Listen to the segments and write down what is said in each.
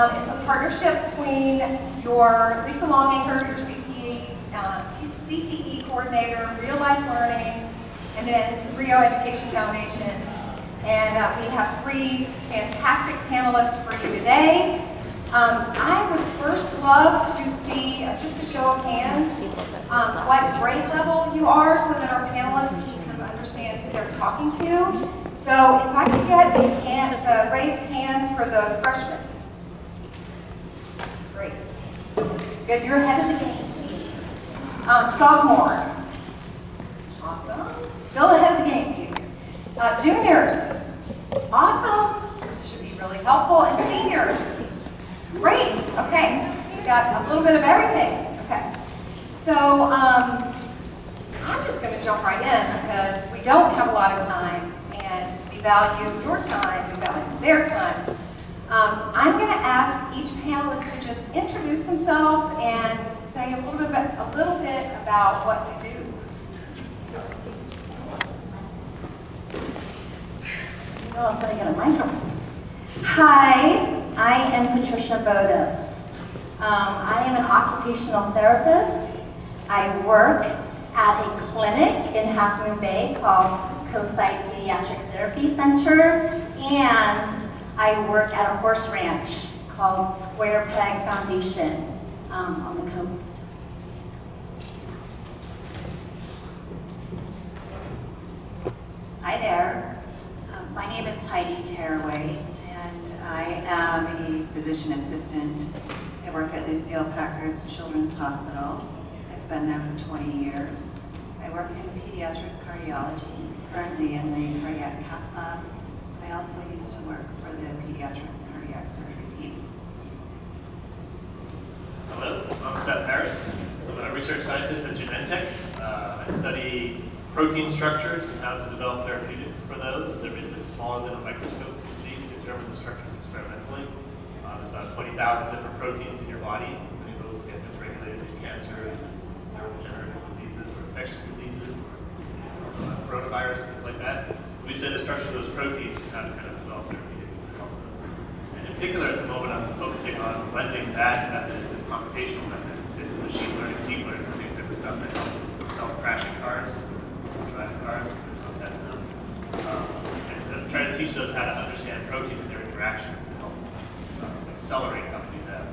It's a partnership between your Lisa Longacre, your CTE coordinator, Real Life Learning, and then Rio Education Foundation. And we have 3 fantastic panelists for you today. I would first love to see, just a show of hands, what grade level you are so that our panelists can kind of understand who they're talking to. So if I could get the raised hands for the freshmen. Great. Good, you're ahead of the game. Sophomore. Awesome. Still ahead of the game, juniors. Awesome. This should be really helpful. And seniors. Great. Okay. We got a little bit of everything. Okay. So I'm just going to jump right in because we don't have a lot of time and we value your time, we value their time. I'm going to ask each panelist to just introduce themselves and say a little bit about what you do. I was going to get a microphone. Hi, I am Patricia Bodas. I am an occupational therapist. I work at a clinic in Half Moon Bay called Coastside Pediatric Therapy Center, and I work at a horse ranch called Square Peg Foundation on the coast. Hi there. My name is Heidi Tearaway, and I am a physician assistant. I work at Lucille Packard's Children's Hospital. I've been there for 20 years. I work in pediatric cardiology, currently in the cardiac cath lab. I also used to work for the pediatric cardiac surgery team. Hello, I'm Seth Harris. I'm a research scientist at Genentech. I study protein structures and how to develop therapeutics for those. They're basically smaller than a microscope can see to determine the structures experimentally. There's about 20,000 different proteins in your body. Many of those get dysregulated in cancers and neurodegenerative diseases or infectious diseases or coronavirus, things like that. So we say the structure of those proteins and how to kind of develop therapeutics to help those. And in particular, at the moment, I'm focusing on blending that method with computational methods, basically machine learning, deep learning, the same type of stuff that helps with self-crashing cars. Driving cars instead of sometimes them. And to try to teach those how to understand protein and their interactions to help accelerate how to do that.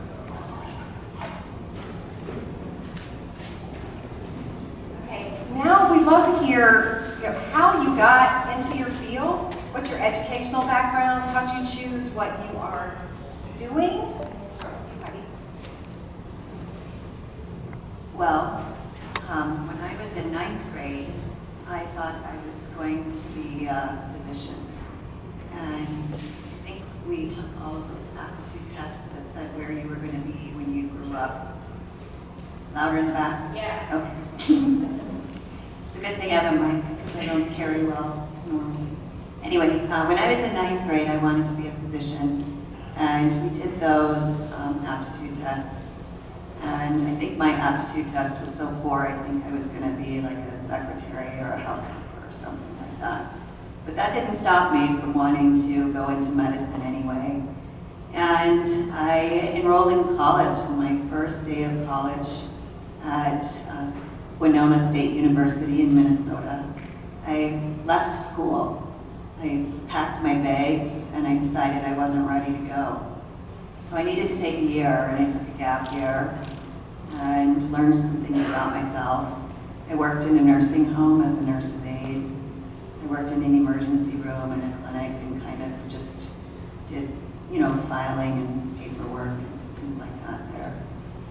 Okay, now we'd love to hear how you got into your field. What's your educational background? How'd you choose what you are doing? Well, when I was in 9th grade, I thought I was going to be a physician. And I think we took all of those aptitude tests that said where you were going to be when you grew up. Louder in the back? Yeah. Okay. It's a good thing I have a mic because I don't carry well normally. Anyway, when I was in 9th grade, I wanted to be a physician. And we did those aptitude tests. And I think my aptitude test was so poor, I think I was going to be like a secretary or a housekeeper or something like that. But that didn't stop me from wanting to go into medicine anyway. And I enrolled in college on my first day of college at Winona State University in Minnesota. I left school. I packed my bags and I decided I wasn't ready to go. So I needed to take a year, and I took a gap year and learned some things about myself. I worked in a nursing home as a nurse's aide. I worked in an emergency room in a clinic and kind of just did, filing and paperwork and things like that there.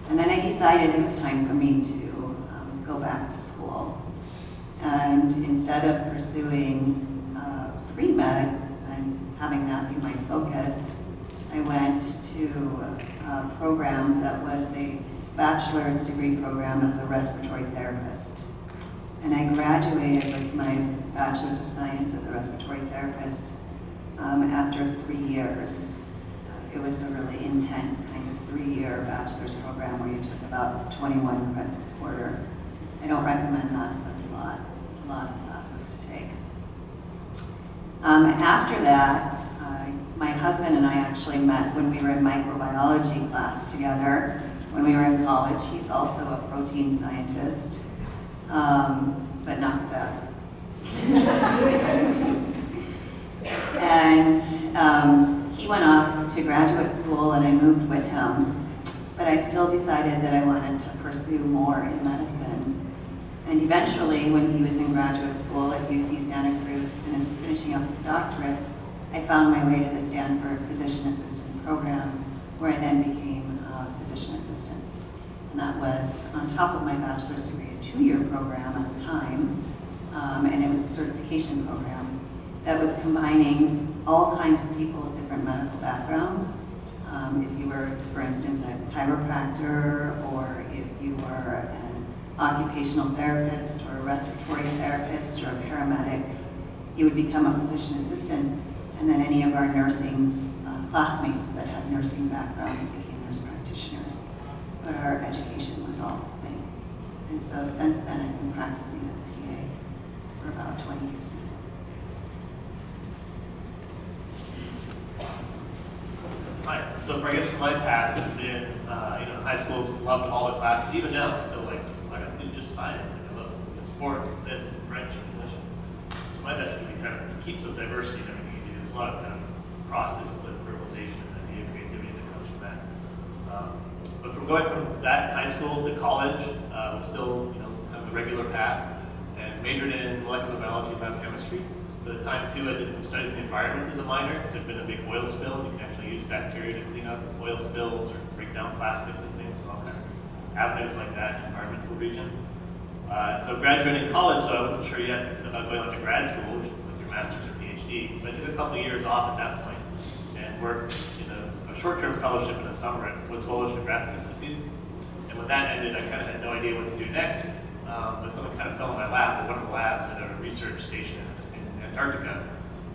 And then I decided it was time for me to go back to school. And instead of pursuing pre-med and having that be my focus, I went to a program that was a bachelor's degree program as a respiratory therapist. And I graduated with my bachelor's of science as a respiratory therapist after 3 years. It was a really intense kind of 3-year bachelor's program where you took about 21 credits a quarter. I don't recommend that, that's a lot. It's a lot of classes to take. After that, I My husband and I actually met when we were in microbiology class together when we were in college. He's also a protein scientist, but not Seth. And he went off to graduate school and I moved with him, but I still decided that I wanted to pursue more in medicine. And eventually, when he was in graduate school at UC Santa Cruz, finishing up his doctorate, I found my way to the Stanford Physician Assistant Program, where I then became a physician assistant. And that was on top of my bachelor's degree, a 2-year program at the time, and it was a certification program that was combining all kinds of people with different medical backgrounds. If you were, for instance, a chiropractor, or if you were an occupational therapist, or a respiratory therapist, or a paramedic, you would become a physician assistant, and then any of our nursing classmates that had nursing backgrounds became nurse practitioners. But our education was all the same. And so since then, I've been practicing as a PA for about 20 years now. Hi. So I guess for my path has been, high school's loved all the classes. Even now, I'm still like, I gotta do just science. Like, I love sports, and this, and French, and English. So my message would be kind of keep some diversity in everything you do. There's a lot of kind of cross-discipline fertilization and idea creativity that comes from that. But from going from that high school to college, was still, kind of the regular path, and majored in molecular biology and biochemistry. At the time, too, I did some studies in the environment as a minor, because there'd been a big oil spill, and you can actually use bacteria to clean up oil spills or break down plastics and things. There's all kinds of avenues like that in the environmental region. So graduating college, though, I wasn't sure yet about going on to grad school, which is like your master's or PhD. So I took a couple of years off at that point and worked in a short-term fellowship in the summer at Woods Hole Oceanographic Institute. And when that ended, I kind of had no idea what to do next, but something kind of fell in my lap at one of the labs at a research station in Antarctica,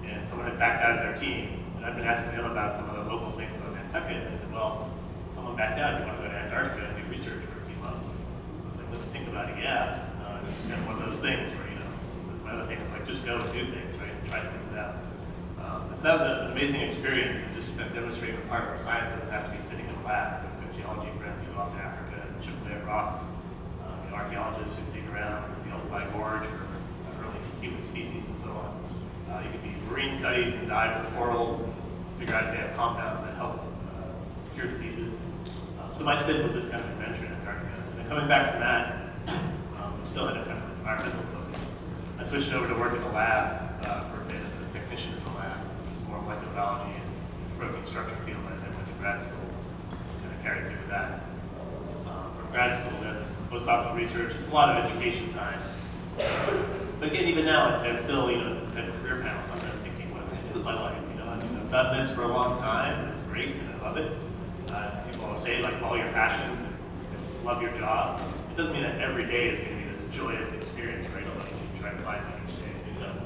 and someone had backed out of their team. And I'd been asking them about some other local things on Nantucket, and they said, well, someone backed out, do you want to go to Antarctica and do research for a few months? I was like, let me think about it, yeah. It's kind of one of those things where, that's my other thing, is like, just go and do things, right, and try things out. And so that was an amazing experience, and just kind of demonstrating the part where science doesn't have to be sitting in a lab. We've got geology friends who go off to Africa and chip away at rocks, archaeologists who dig around the Elderby Gorge for early human species and so on. You could be marine studies and dive for corals and figure out if they have compounds that help cure diseases. So my stint was this kind of adventure in Antarctica. And then coming back from that, we still had a kind of environmental focus. I switched over to work in the lab for a bit as a technician in the lab, more molecular biology and protein structure field, and then went to grad school, kind of carried through with that. From grad school, then some postdoctoral research. It's a lot of education time. But again, even now, I'd say I'm still, in this type of career panel, sometimes thinking, what am I going to do with my life? I've done this for a long time, and it's great, and I love it. People will say, follow your passions and love your job. It doesn't mean that every day is going to be this joyous experience, right? Although you should try to find that each day.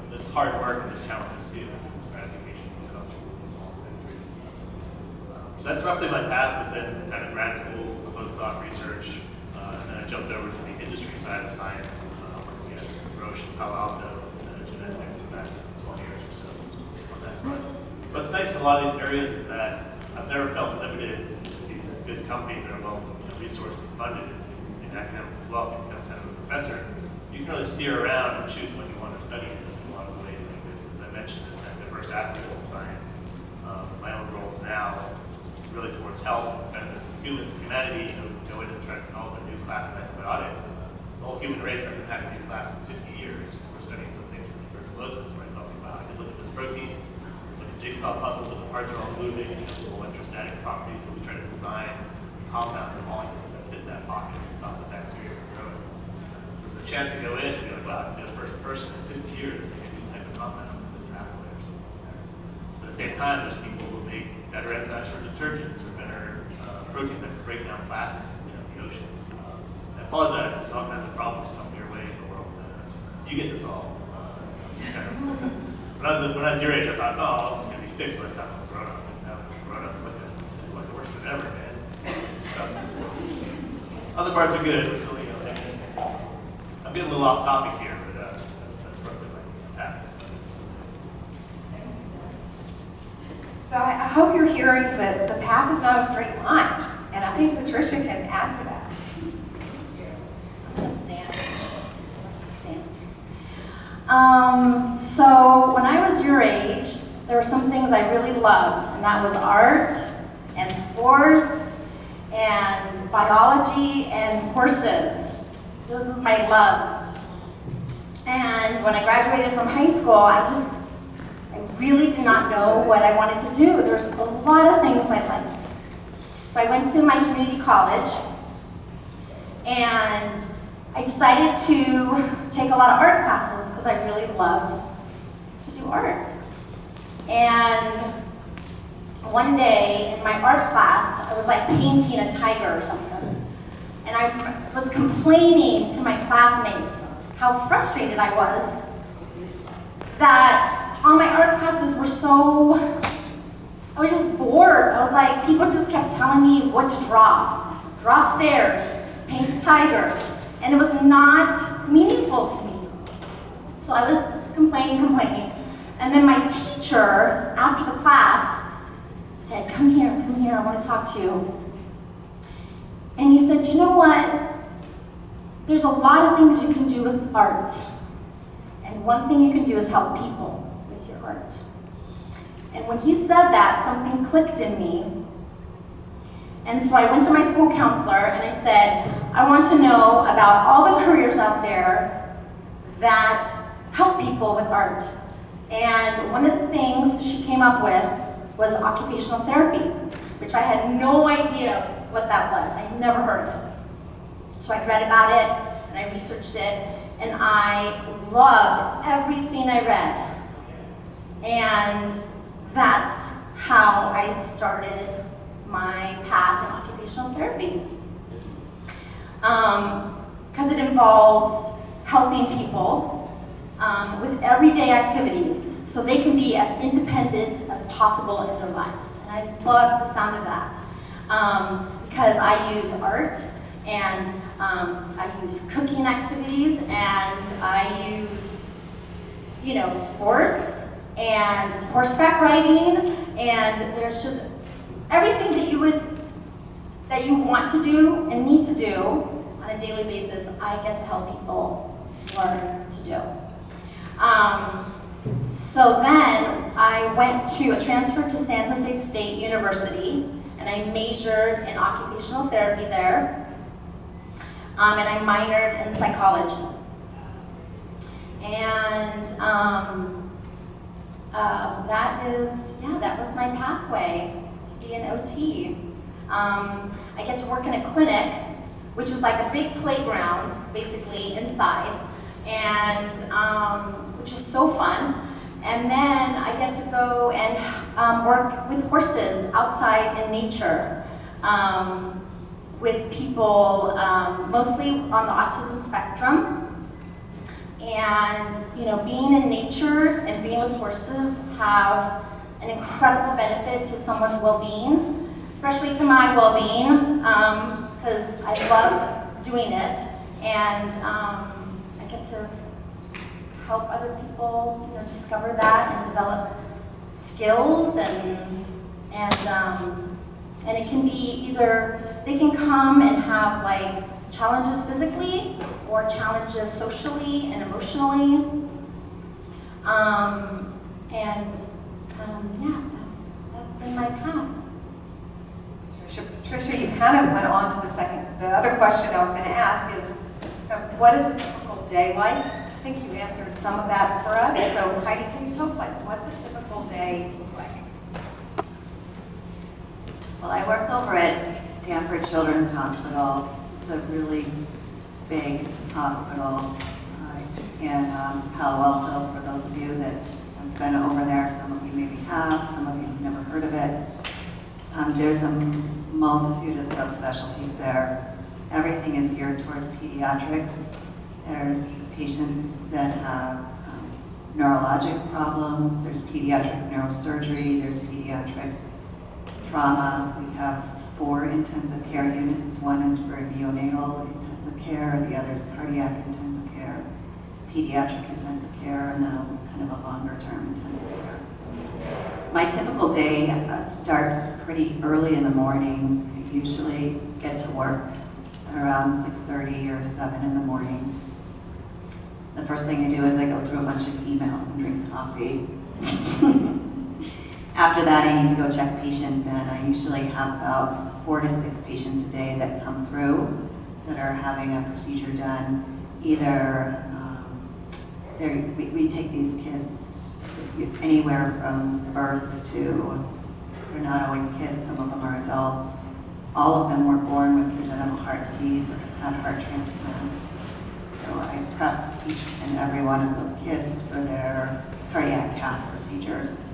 There's hard work and there's challenges too. Gratification from coaching and through this stuff. So that's roughly my path. Was then kind of grad school, postdoc research, and then I jumped over to the industry side of science, working at Roche in Palo Alto, and Genentech for the past 12 years or so on that front. What's nice in a lot of these areas is that I've never felt limited to these good companies that are well resourced and funded in academics as well. If you become kind of a professor, you can really steer around and choose what you want to study in a lot of ways like this. As I mentioned, there's kind of diverse aspects of science. My own roles now really towards health and benefits to humanity. Go in and try to develop a new class of antibiotics. The whole human race hasn't had a new class in 50 years. We're studying some things from tuberculosis, where I thought, wow, I could look at this protein. It's like a jigsaw puzzle, but the parts are all moving, and electrostatic properties, where we try to design compounds and molecules that fit that pocket and stop the bacteria from growing. So there's a chance to go in and be like, wow, I can be the first person in 50 years to make a new type of compound with this pathway or something like that. But at the same time, there's people who make better enzymes for detergents or better proteins that can break down plastics in the oceans. I apologize, there's all kinds of problems coming your way in the world that you get to solve. When I was your age, I thought, oh, it's going to be fixed by the time I'm grown up. And now I'm grown up looking like worse than ever, man. Stuff in this world. Other parts are good. We're still, I'm getting a little off topic here, but that's roughly my path. So I hope you're hearing that the path is not a straight line, and I think Patricia can add to that. I'm gonna stand. To stand. So when I was your age, there were some things I really loved, and that was art and sports and biology and horses. Those are my loves. And when I graduated from high school, I really did not know what I wanted to do. There's a lot of things I liked. So I went to my community college, and I decided to take a lot of art classes because I really loved to do art. And one day in my art class, I was like painting a tiger or something. And I was complaining to my classmates how frustrated I was that all my art classes were I was just bored. I was like, people just kept telling me what to draw. Draw stairs, paint a tiger. And it was not meaningful to me. So I was complaining. And then my teacher, after the class, said, come here, I want to talk to you. And he said, you know what? There's a lot of things you can do with art. And one thing you can do is help people with your art. And when he said that, something clicked in me. And so I went to my school counselor and I said, I want to know about all the careers out there that help people with art. And one of the things she came up with was occupational therapy, which I had no idea what that was. I had never heard of it. So I read about it and I researched it, and I loved everything I read. And that's how I started my path in occupational therapy. Because it involves helping people with everyday activities so they can be as independent as possible in their lives. And I love the sound of that because I use art, and I use cooking activities, and I use, sports and horseback riding, and there's just everything that you want to do and need to do on a daily basis. I get to help people learn to do. So then I went to a transfer to San Jose State University, and I majored in occupational therapy there, and I minored in psychology. And that was my pathway to be an OT. I get to work in a clinic, which is like a big playground, basically, inside, and which is so fun. And then I get to go and work with horses outside in nature, with people mostly on the autism spectrum. And being in nature and being with horses have an incredible benefit to someone's well-being, especially to my well-being, because I love doing it, and I get to help other people, discover that and develop skills, and it can be either they can come and have like challenges physically or challenges socially and emotionally, that's been my path. Patricia, you kind of went on to the other question I was going to ask is, what is a typical day like? I think you answered some of that for us. So Heidi, can you tell us, what's a typical day look like? Well, I work over at Stanford Children's Hospital. It's a really big hospital in Palo Alto. For those of you that have been over there, some of you maybe have, some of you have never heard of it. There's a multitude of subspecialties there. Everything is geared towards pediatrics. There's patients that have neurologic problems, there's pediatric neurosurgery, there's pediatric trauma. We have 4 intensive care units. One is for neonatal intensive care, the other is cardiac intensive care, pediatric intensive care, and then kind of a longer term intensive care. my typical day starts pretty early in the morning. I usually get to work at around 6:30 or 7 in the morning. The first thing I do is I go through a bunch of emails and drink coffee. After that, I need to go check patients in. I usually have about 4 to 6 patients a day that come through that are having a procedure done. Either we take these kids anywhere from birth to, they're not always kids, some of them are adults. All of them were born with congenital heart disease or have had heart transplants. So I prep each and every one of those kids for their cardiac cath procedures.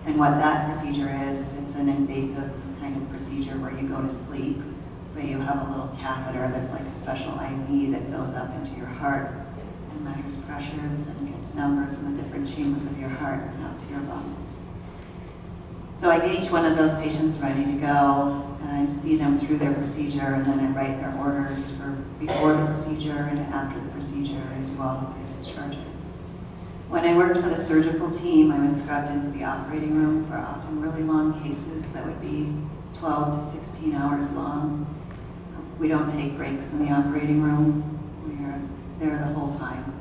And what that procedure is it's an invasive kind of procedure where you go to sleep, but you have a little catheter that's like a special IV that goes up into your heart and measures pressures and gets numbers in the different chambers of your heart and out to your lungs. So I get each one of those patients ready to go and see them through their procedure, and then I write their orders for before the procedure and after the procedure and do all of their discharges. When I worked for the surgical team, I was scrubbed into the operating room for often really long cases that would be 12 to 16 hours long. We don't take breaks in the operating room. We're there the whole time.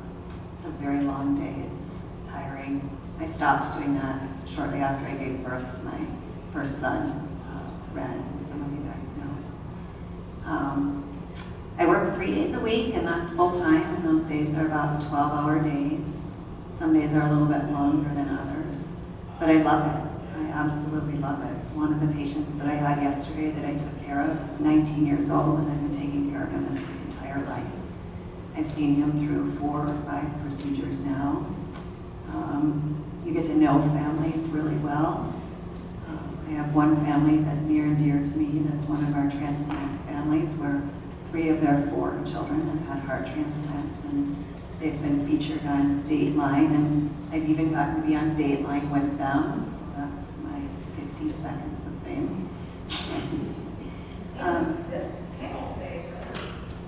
It's a very long day. It's tiring. I stopped doing that shortly after I gave birth to my first son, Ren, who some of you guys know. I work 3 days a week, and that's full-time, and those days are about 12-hour days. Some days are a little bit longer than others, but I love it. I absolutely love it. One of the patients that I had yesterday that I took care of is 19 years old, and I've been taking care of him his entire life. I've seen him through 4 or 5 procedures now. You get to know families really well. I have one family that's near and dear to me. That's one of our transplant families where 3 of their 4 children have had heart transplants, and they've been featured on Dateline, and I've even gotten to be on Dateline with them, so that's my 15 seconds of fame. This panel today.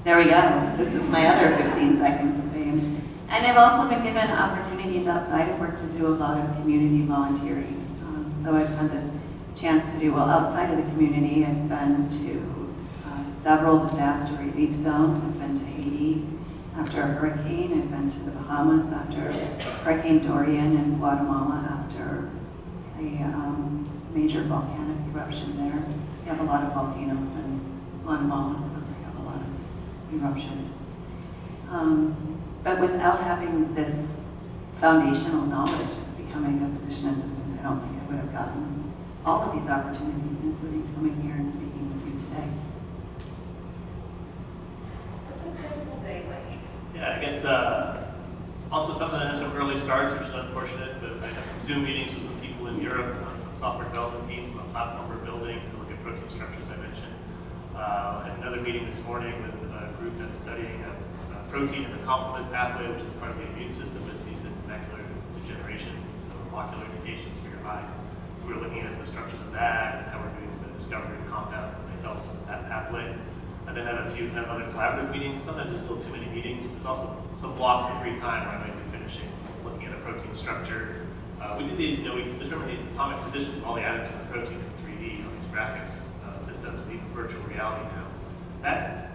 There we go. This is my other 15 seconds of fame. And I've also been given opportunities outside of work to do a lot of community volunteering. So I've had the chance to do, well, outside of the community, I've been to several disaster relief zones. I've been to Haiti after a hurricane. I've been to the Bahamas after Hurricane Dorian, and Guatemala after a major volcanic eruption there. They have a lot of volcanoes in Guatemala, so they have a lot of eruptions. But without having this foundational knowledge of becoming a physician assistant, I don't think I would have gotten all of these opportunities, including coming here and speaking with you today. What's a typical day like? Yeah, I guess also something that has some early starts, which is unfortunate, but I have some Zoom meetings with some people in Europe on some software development teams on a platform we're building to look at protein structures I mentioned. I had another meeting this morning with a group that's studying a protein in the complement pathway, which is part of the immune system that's used in macular degeneration, so ocular indications for your eye. So we're looking at the structures of that and how we're doing the discovery of compounds that may help that pathway. And then have a few kind of other collaborative meetings. Sometimes there's a little too many meetings. There's also some blocks of free time where I might be finishing, looking at a protein structure. We do these, we determine the atomic positions of all the atoms in the protein in 3D on these graphics systems and even virtual reality now. That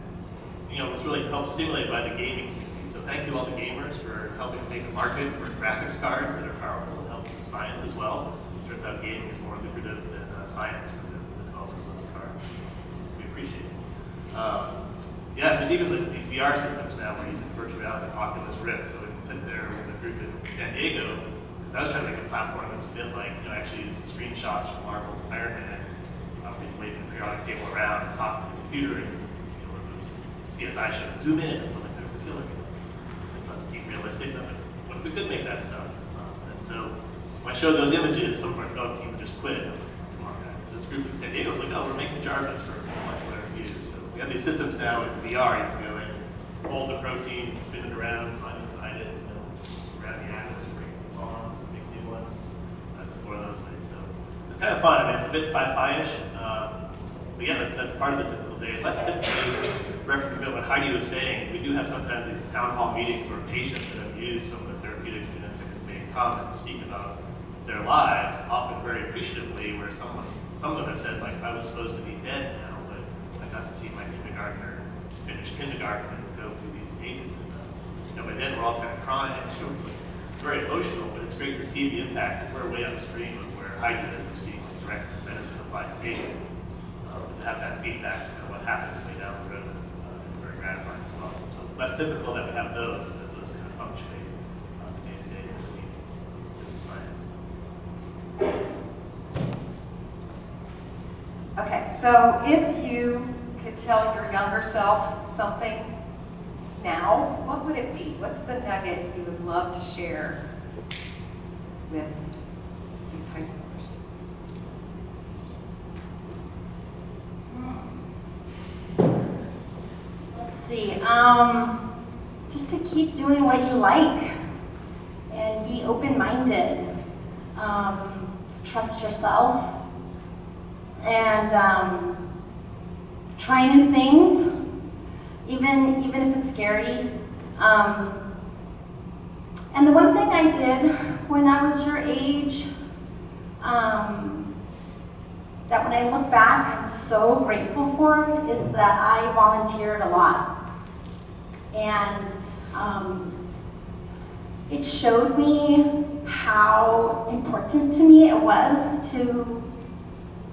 was really helped stimulate by the gaming community. So thank you all the gamers for helping make a market for graphics cards that are powerful and help with science as well. It turns out gaming is more lucrative than science for the developers of those cards. We appreciate it. Yeah, there's even these VR systems now. We're using virtual reality with Oculus Rift, so we can sit there with a group in San Diego. Because I was trying to make a platform that was a bit like, actually use screenshots from Marvel's Iron Man, waving the periodic table around and talking to the computer, and CSI should zoom in and something there's the killer. This doesn't seem realistic, does it? What if we could make that stuff? And so when I showed those images, some of our development team would just quit. I was like, come on guys. This group in San Diego was like, oh, we're making Jarvis for molecular reviews. So we have these systems now in VR. You can go in, hold the protein, spin it around, climb inside it, grab the atoms, break new bonds, make new ones, explore those ways. So it's kind of fun. I mean, it's a bit sci-fi-ish. But yeah, that's part of the typical day. Less typically, referencing a bit what Heidi was saying, we do have sometimes these town hall meetings where patients that have used some of the therapeutics Genentech has made come and speak about their lives, often very appreciatively, where some of them have said, like, I was supposed to be dead now, but I got to see my kindergartner finish kindergarten and go through these ages. And by then we're all kind of crying. It's very emotional, but it's great to see the impact, because we're way upstream of where Heidi is of seeing direct medicine applied to patients. And to have that feedback of what happens way down the road is very gratifying as well. So less typical that we have those, but those kind of punctuate the day-to-day between doing science. Okay, so if you could tell your younger self something now, what would it be? What's the nugget you would love to share with these high schoolers? Let's see. Just to keep doing what you like and be open-minded. Trust yourself and try new things, even if it's scary. And the one thing I did when I was your age, that when I look back, I'm so grateful for, is that I volunteered a lot. And it showed me how important to me it was to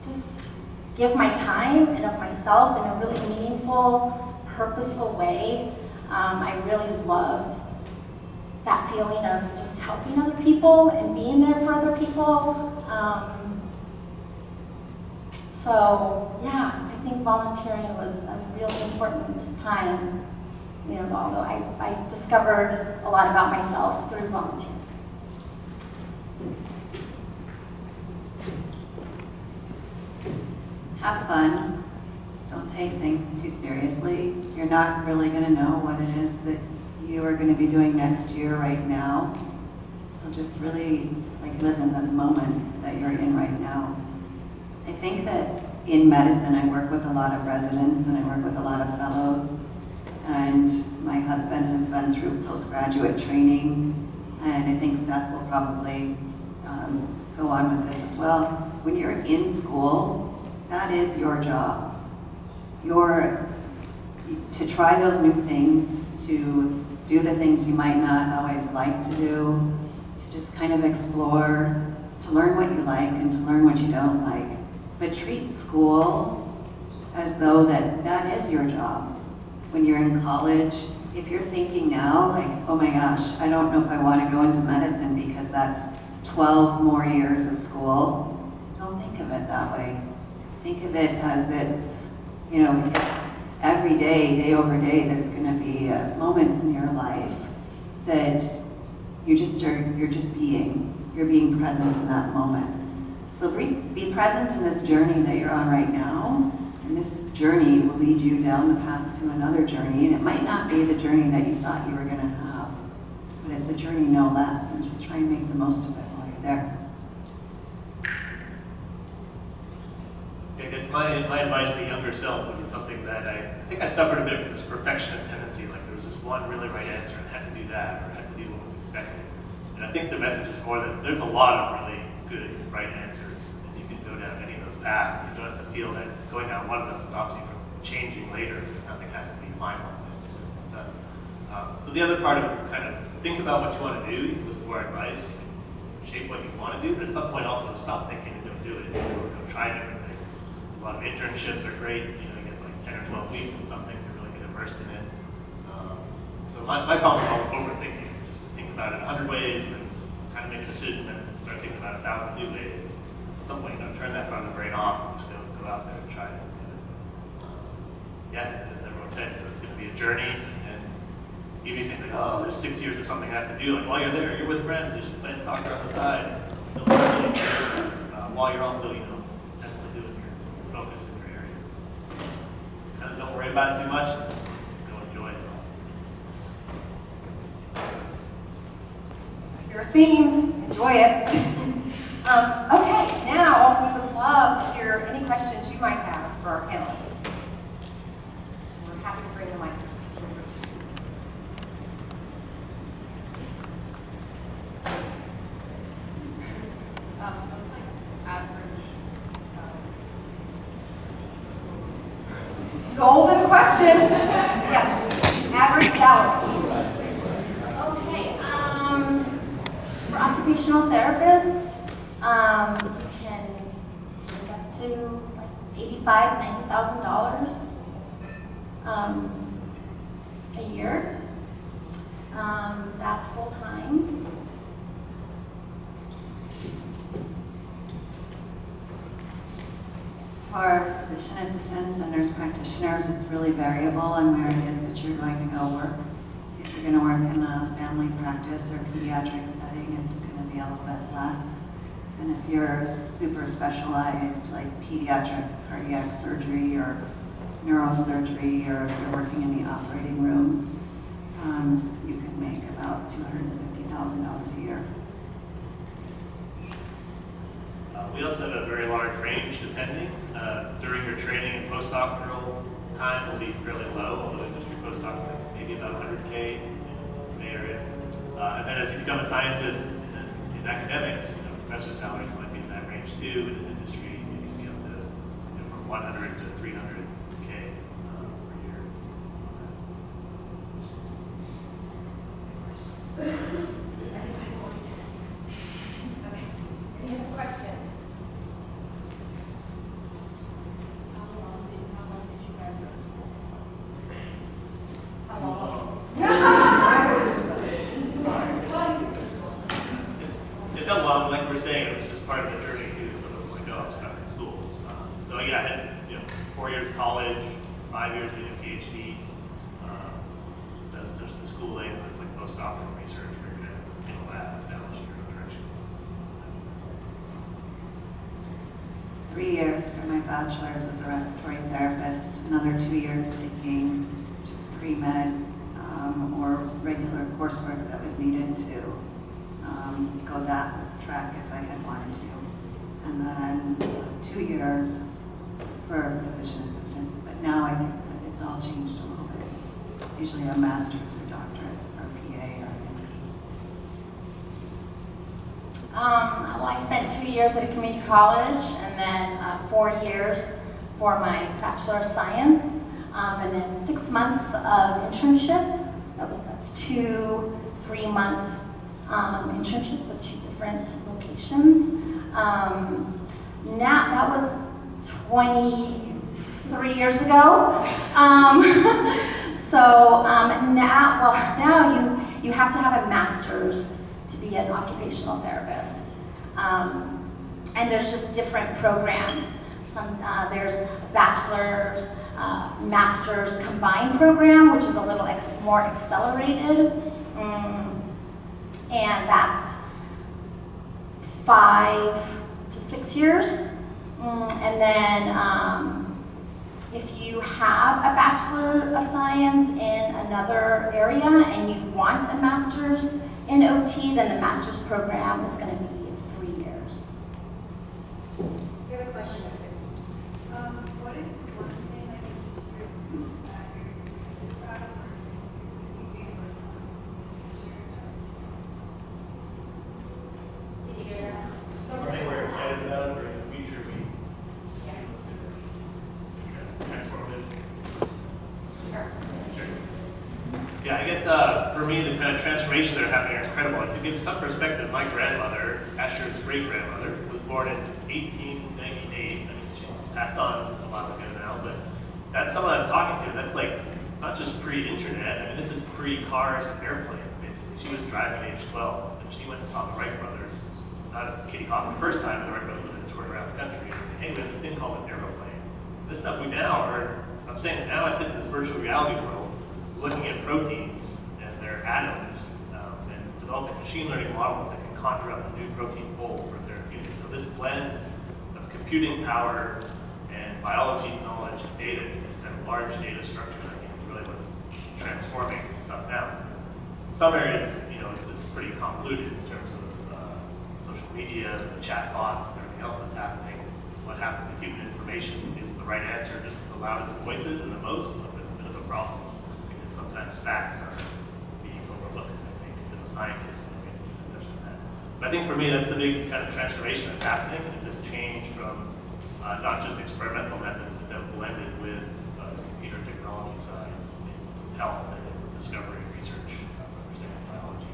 just give my time and of myself in a really meaningful, purposeful way. I really loved that feeling of just helping other people and being there for other people. So yeah, I think volunteering was a really important time. You know, although I've discovered a lot about myself through volunteering. Have fun. Don't take things too seriously. You're not really going to know what it is that you are going to be doing next year right now. So just really live in this moment that you're in right now. I think that in medicine I work with a lot of residents and I work with a lot of fellows. And my husband has been through postgraduate training, and I think Seth will probably go on with this as well. When you're in school, that is your job. To try those new things, to do the things you might not always like to do, to just kind of explore, to learn what you like and to learn what you don't like. But treat school as though that is your job. When you're in college, if you're thinking now, oh my gosh, I don't know if I want to go into medicine because that's 12 more years of school, don't think of it that way. Think of it as it's every day, day over day, there's going to be moments in your life that you're just being. You're being present in that moment. So be present in this journey that you're on right now. And this journey will lead you down the path to another journey, and it might not be the journey that you thought you were going to have, but it's a journey no less, and just try and make the most of it while you're there. I guess my advice to younger self would be something that I think I suffered a bit from this perfectionist tendency, like there was this one really right answer and I had to do that, or I had to do what was expected. And I think the message is more that there's a lot of really good right answers. Go down any of those paths. You don't have to feel that going down one of them stops you from changing later. Nothing has to be final. So the other part of kind of think about what you want to do. You can listen to our advice. You can shape what you want to do, but at some point also stop thinking and don't do it. Go try different things. A lot of internships are great. You get 10 or 12 weeks in something to really get immersed in it. So my problem is always overthinking. Just think about it 100 ways and then kind of make a decision and start thinking about 1,000 new ways. At some point, turn that part of the brain off and just go out there and try it. Yeah, as everyone said, it's going to be a journey, and even if you think there's 6 years or something I have to do, while you're there, you're with friends, you're playing soccer on the side, still doing stuff, while you're also, intensely doing your focus in your areas. Kind of don't worry about it too much, go enjoy it. Your theme, enjoy it. Okay, now we would love to hear any questions you might have for our panelists. We're happy to bring the mic over to you. Golden question. Yes, average salary. Okay, for occupational therapists, you can make up to like $85,000, $90,000 a year. That's full time. For physician assistants and nurse practitioners, it's really variable on where it is that you're going to go work. If you're going to work in a family practice or pediatric setting, it's going to be a little bit less. And if you're super specialized, like pediatric cardiac surgery or neurosurgery, or if you're working in the operating rooms, you can make about $250,000 a year. We also have a very large range depending. During your training and postdoctoral time will be fairly low, although industry postdocs make maybe about 100K in the Bay Area. And then as you become a scientist in academics, professor salaries might be in that range too. And in industry, it can be up to from 100 to 300K per year. Okay. Any other questions? How long did you guys go to school for? How long? It felt long, like we were saying, it was just part of the journey too, so it wasn't like, oh, I'm stuck in school. So yeah, I had 4 years college, 5 years doing a PhD. That was essentially the schooling, and it was like postdoctoral research where you're kind of in a lab establishing your own directions. 3 years for my bachelor's as a respiratory therapist, another 2 years taking just pre-med or regular coursework that was needed to go that track if I had wanted to. And then 2 years for a physician assistant, but now I think that it's all changed a little bit. It's usually a master's or doctorate for a PA or an MP. Well, I spent 2 years at a community college and then 4 years for my Bachelor of Science, and then 6 months of internship. That's 2 3-month internships at 2 different locations. Now, that was 23 years ago. Now you have to have a master's to be an occupational therapist. And there's just different programs. There's a bachelor's, master's combined program, which is a little more accelerated. And that's 5 to 6 years. And then if you have a Bachelor of Science in another area and you want a master's in OT, then the master's program is going to be 3 years. You have a question? What is one thing that you teach your staffers proud of or is you favorite Did you hear that? Something we're excited about or in the future we transformative. Sure. Yeah, I guess for me, the kind of transformation that are happening are incredible. And to give some perspective, my grandmother, Asher's great-grandmother, was born in 1898. I mean, she's passed on a while ago now, but that's someone I was talking to. That's like not just pre-internet. I mean, this is pre-cars and airplanes, basically. She was driving at age 12, and she went and saw the Wright brothers, not at Kitty Hawk the first time, but the Wright brothers went and toured around the country and said, hey, we have this thing called an aeroplane. This stuff we now are, I'm saying that now I sit in this virtual reality world looking at proteins and their atoms and developing machine learning models that can conjure up a new protein fold for therapeutics. So this blend of computing power and biology knowledge and data in this kind of large data structure, I think is really what's transforming stuff now. In some areas, it's pretty convoluted in terms of social media, the chat bots, and everything else that's happening. What happens to human information is the right answer, just the loudest voices and the most, but it's a bit of a problem because sometimes facts are being overlooked, I think, as a scientist. Touch on that. But I think for me, that's the big kind of transformation that's happening, is this change from not just experimental methods, but then blended with computer technology side in health and in discovery and research for understanding biology.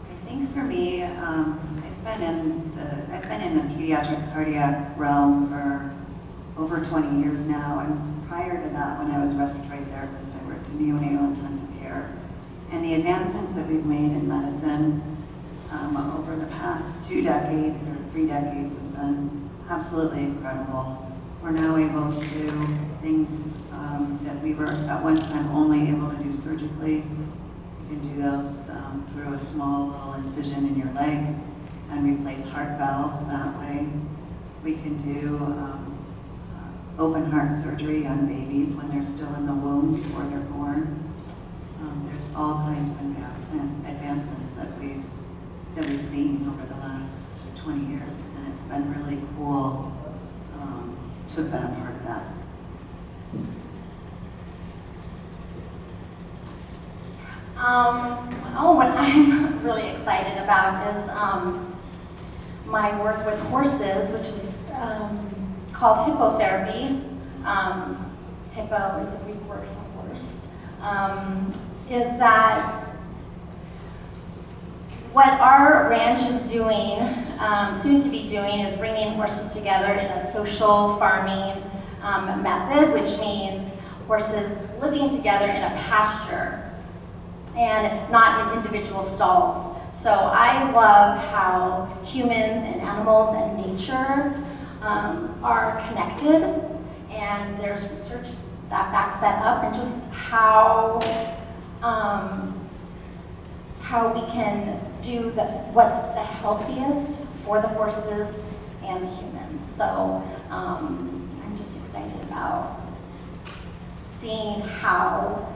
I think for me, I've been in the pediatric cardiac realm for over 20 years now, and prior to that, when I was a respiratory therapist, I worked in neonatal intensive care. And the advancements that we've made in medicine over the past 2 decades or 3 decades has been absolutely incredible. We're now able to do things that we were at one time only able to do surgically. You can do those through a small little incision in your leg and replace heart valves that way. We can do open heart surgery on babies when they're still in the womb before they're born. There's all kinds of advancements that we've seen over the last 20 years, and it's been really cool to have been a part of that. What I'm really excited about is my work with horses, which is called hippotherapy. Hippo is a Greek word for horse. Is that what our ranch is doing, soon to be doing, is bringing horses together in a social farming method, which means horses living together in a pasture and not in individual stalls. So I love how humans and animals and nature are connected, and there's research that backs that up, and just how we can do what's the healthiest for the horses and the humans. So I'm just excited about seeing how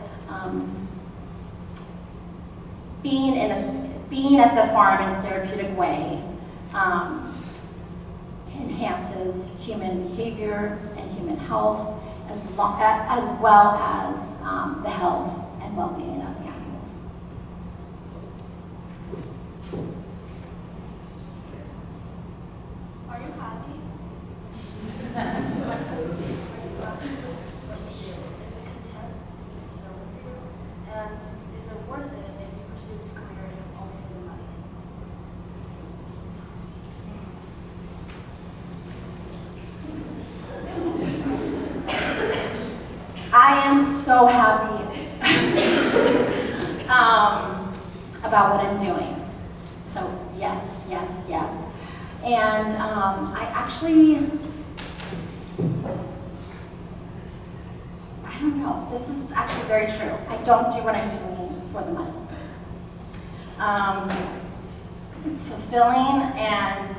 being at the farm in a therapeutic way enhances human behavior and human health, as well as the health and well-being of the animals. Are you happy? Is it content? Is it fulfilling for you? And is it worth it if you pursue this career and it's only for the money? I am so happy about what I'm doing. So yes, yes, yes. And I don't know, this is actually very true. I don't do what I'm doing for the money. It's fulfilling, and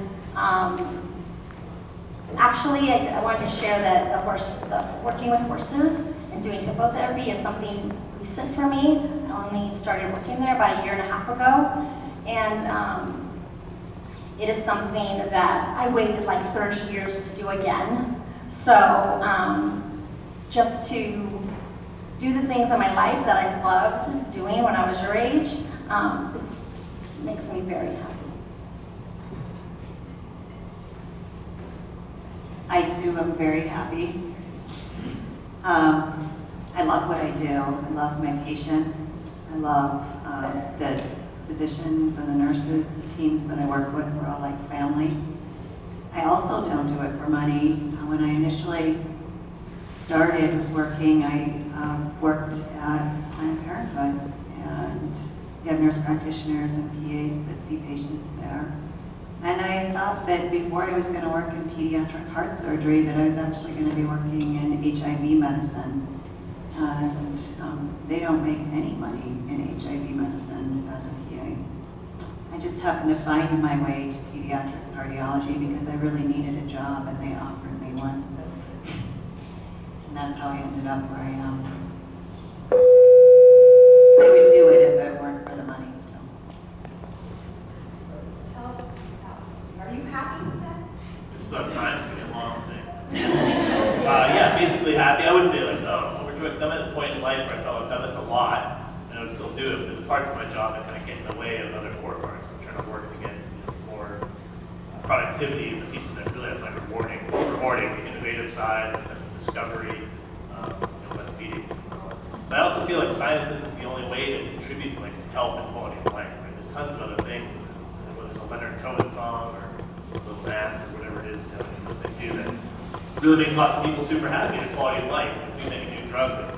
actually I wanted to share that working with horses and doing hippotherapy is something recent for me. I only started working there about 1.5 years ago, and it is something that I waited like 30 years to do again. So just to do the things in my life that I loved doing when I was your age, this makes me very happy. I too am very happy. I love what I do. I love my patients. I love the physicians and the nurses, the teams that I work with. We're all like family. I also don't do it for money. When I initially started working, I worked at Planned Parenthood, and you have nurse practitioners and PAs that see patients there. And I thought that before I was going to work in pediatric heart surgery, that I was actually going to be working in HIV medicine. And they don't make any money in HIV medicine as a PA. I just happened to find my way to pediatric cardiology because I really needed a job, and they offered me one. And that's how I ended up where I am. I would do it if it weren't for the money still. Tell us about, are you happy with that? We still have time, it's gonna be a long thing. Yeah, basically happy. I wouldn't say like, oh, overjoyed, because I'm at a point in life where I felt I've done this a lot, and I would still do it, but there's parts of my job that kind of get in the way of other core parts. I'm trying to work to get more productivity, the pieces that really I find rewarding, the innovative side, the sense of discovery, less meetings and so on. But I also feel like science isn't the only way to contribute to like health and quality of life. Right? There's tons of other things, whether it's a Leonard Cohen song or Little Mass or whatever it is you're listening to that really makes lots of people super happy and quality of life. If we make a new drug that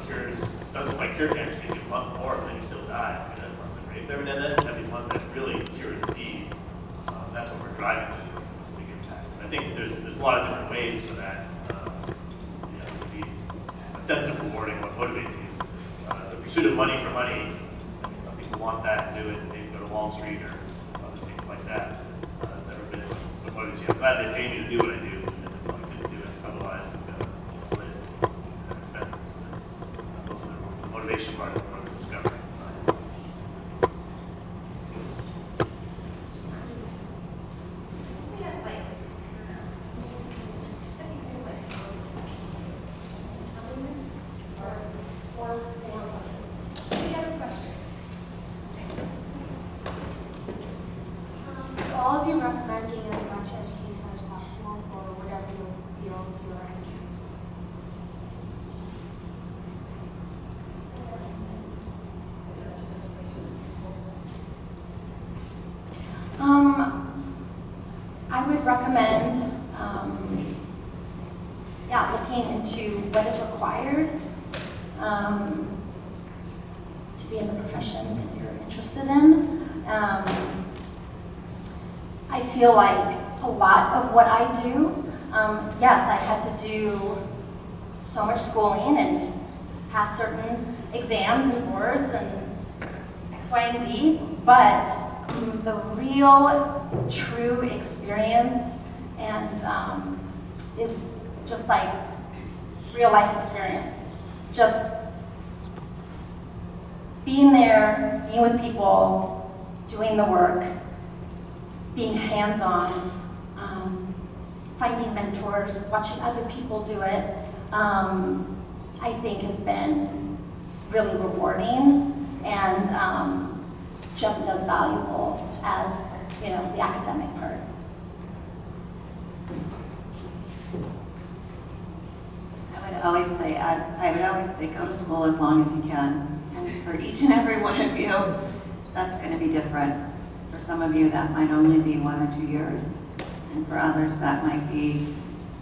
doesn't quite cure cancer, gives you a month more, but then you still die. I mean, that sounds like great. And then have these ones that really cure disease. That's what we're driving to. It's a big impact. I think there's a lot of different ways for that. To be a sense of rewarding what motivates you. The pursuit of money for money. I mean, some people want that and do it. Maybe go to Wall Street or other things like that. That's never been what motivates you. I'm glad they pay me to do what I do. And I couldn't do it otherwise. We've got to live and have expenses. Most of the motivation part is more of the discovery and science. Any other questions? Yes. Are all of you recommending as much education as possible for whatever your field you're in? I would recommend, looking into what is required to be in the profession that you're interested in. I feel like a lot of what I do, yes, I had to do so much schooling and pass certain exams and boards and X, Y, and Z, but the real, true experience and is just like real life experience. Just being there, being with people, doing the work, being hands-on, finding mentors, watching other people do it, I think has been really rewarding and just as valuable as, the academic part. I would always say go to school as long as you can. And for each and every one of you, that's going to be different. For some of you, that might only be 1 or 2 years. And for others, that might be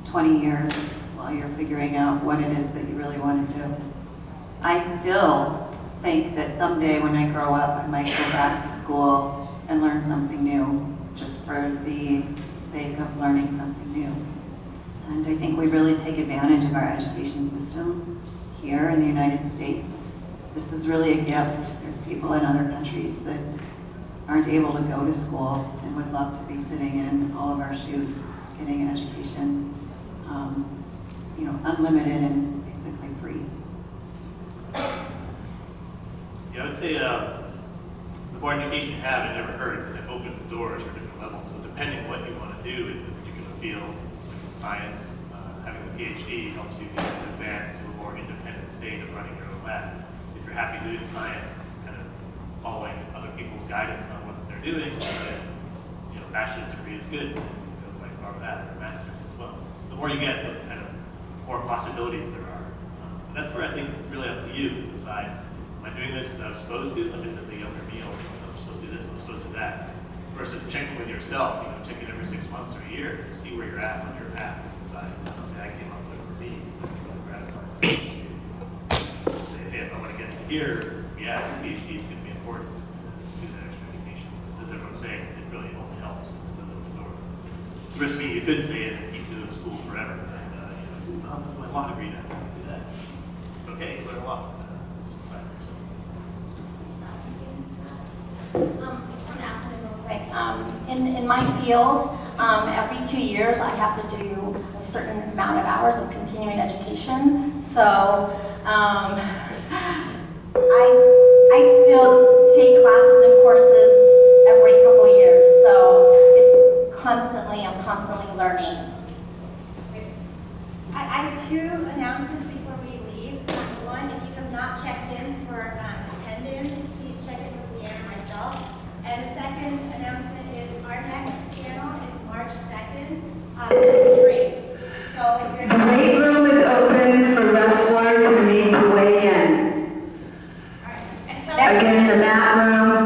20 years while you're figuring out what it is that you really want to do. I still think that someday when I grow up, I might go back to school and learn something new, just for the sake of learning something new. And I think we really take advantage of our education system here in the United States. This is really a gift. There's people in other countries that aren't able to go to school and would love to be sitting in all of our shoes, getting an education, unlimited and basically free. Yeah, I would say the more education you have, it never hurts, and it opens doors for different levels. So depending what you want to do in a particular field, like in science, having a PhD helps you be able to advance to a more independent state of running your own lab. If you're happy doing science, kind of following other people's guidance on what they're doing, then bachelor's degree is good. You can go quite far with that, or master's as well. So the more you get, the kind of more possibilities there are. And that's where I think it's really up to you to decide, am I doing this because I was supposed to? Like I said, the younger me, I'm supposed to do this, I'm supposed to do that. Versus checking with yourself, checking every 6 months or a year to see where you're at on your path and decide. This is something I came up with for me. That's really gratifying. Say, hey, if I want to get to here, yeah, PhD is going to be important to do that extra education. As everyone's saying, it really only helps. It doesn't open doors. The rest of me, you could stay in and keep doing school forever. And, I'm my law degree now. I can do that. It's okay, you learn a lot. Just decide for yourself. I just want to add something real quick. In my field, every 2 years I have to do a certain amount of hours of continuing education. So I still take classes and courses every couple years. So I'm constantly learning. I have 2 announcements before we leave. One, if you have not checked in for attendance, please check in with Leanne or myself. And the second announcement is our next panel is March 2nd, trades. So if you're The weight room is open for wrestlers who need to weigh in. all right. And tell Again, the mat room